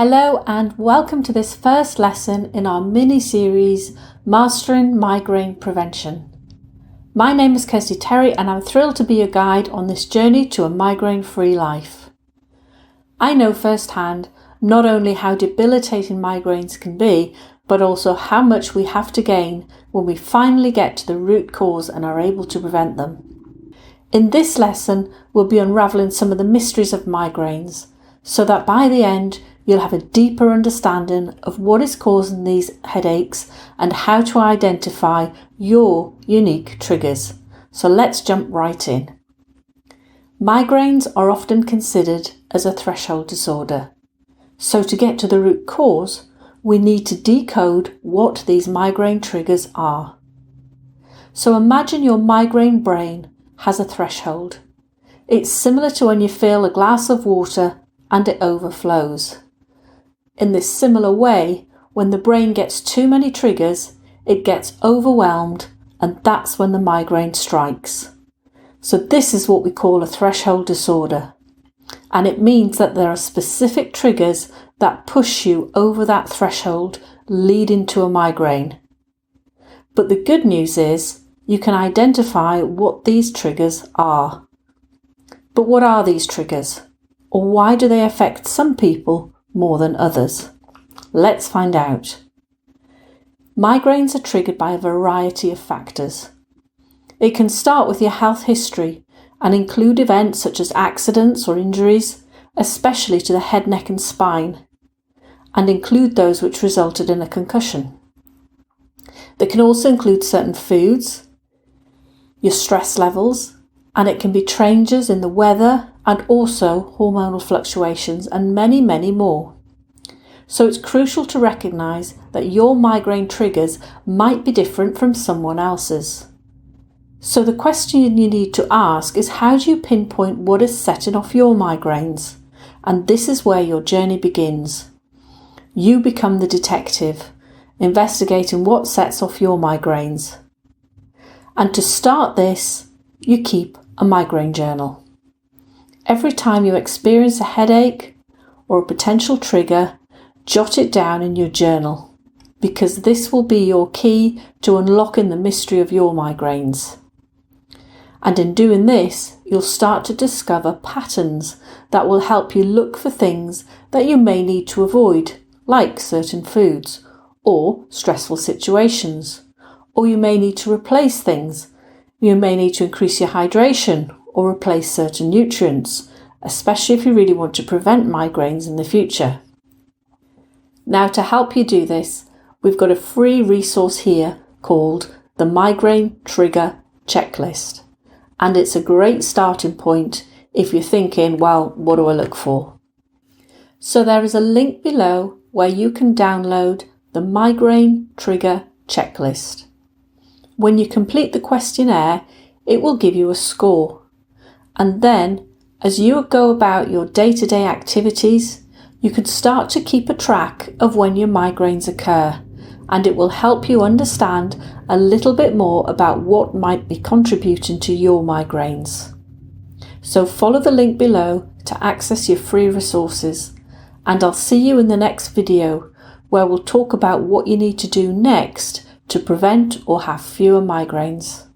Hello and welcome to this first lesson in our mini-series Mastering Migraine Prevention. My name is Kirsty Terry and I'm thrilled to be your guide on this journey to a migraine-free life. I know firsthand not only how debilitating migraines can be, but also how much we have to gain when we finally get to the root cause and are able to prevent them. In this lesson, we'll be unravelling some of the mysteries of migraines, so that by the end, you'll have a deeper understanding of what is causing these headaches and how to identify your unique triggers. So let's jump right in. Migraines are often considered as a threshold disorder. So to get to the root cause, we need to decode what these migraine triggers are. So imagine your migraine brain has a threshold. It's similar to when you fill a glass of water and it overflows. In this similar way, when the brain gets too many triggers, it gets overwhelmed, and that's when the migraine strikes. So this is what we call a threshold disorder. And it means that there are specific triggers that push you over that threshold, leading to a migraine. But the good news is you can identify what these triggers are. But what are these triggers? Or why do they affect some people more than others? Let's find out. Migraines are triggered by a variety of factors. It can start with your health history and include events such as accidents or injuries, especially to the head, neck and spine, and include those which resulted in a concussion. They can also include certain foods, your stress levels, and it can be changes in the weather and also hormonal fluctuations and many, many more. So it's crucial to recognise that your migraine triggers might be different from someone else's. So the question you need to ask is, how do you pinpoint what is setting off your migraines? And this is where your journey begins. You become the detective, investigating what sets off your migraines. And to start this, you keep a migraine journal. Every time you experience a headache or a potential trigger, jot it down in your journal, because this will be your key to unlocking the mystery of your migraines. And in doing this, you'll start to discover patterns that will help you look for things that you may need to avoid, like certain foods or stressful situations, or you may need to replace things. You may need to increase your hydration or replace certain nutrients, especially if you really want to prevent migraines in the future. Now, to help you do this, we've got a free resource here called the Migraine Trigger Checklist. And it's a great starting point if you're thinking, well, what do I look for? So there is a link below where you can download the Migraine Trigger Checklist. When you complete the questionnaire, it will give you a score. And then, as you go about your day-to-day activities, you can start to keep a track of when your migraines occur, and it will help you understand a little bit more about what might be contributing to your migraines. So follow the link below to access your free resources, and I'll see you in the next video where we'll talk about what you need to do next to prevent or have fewer migraines.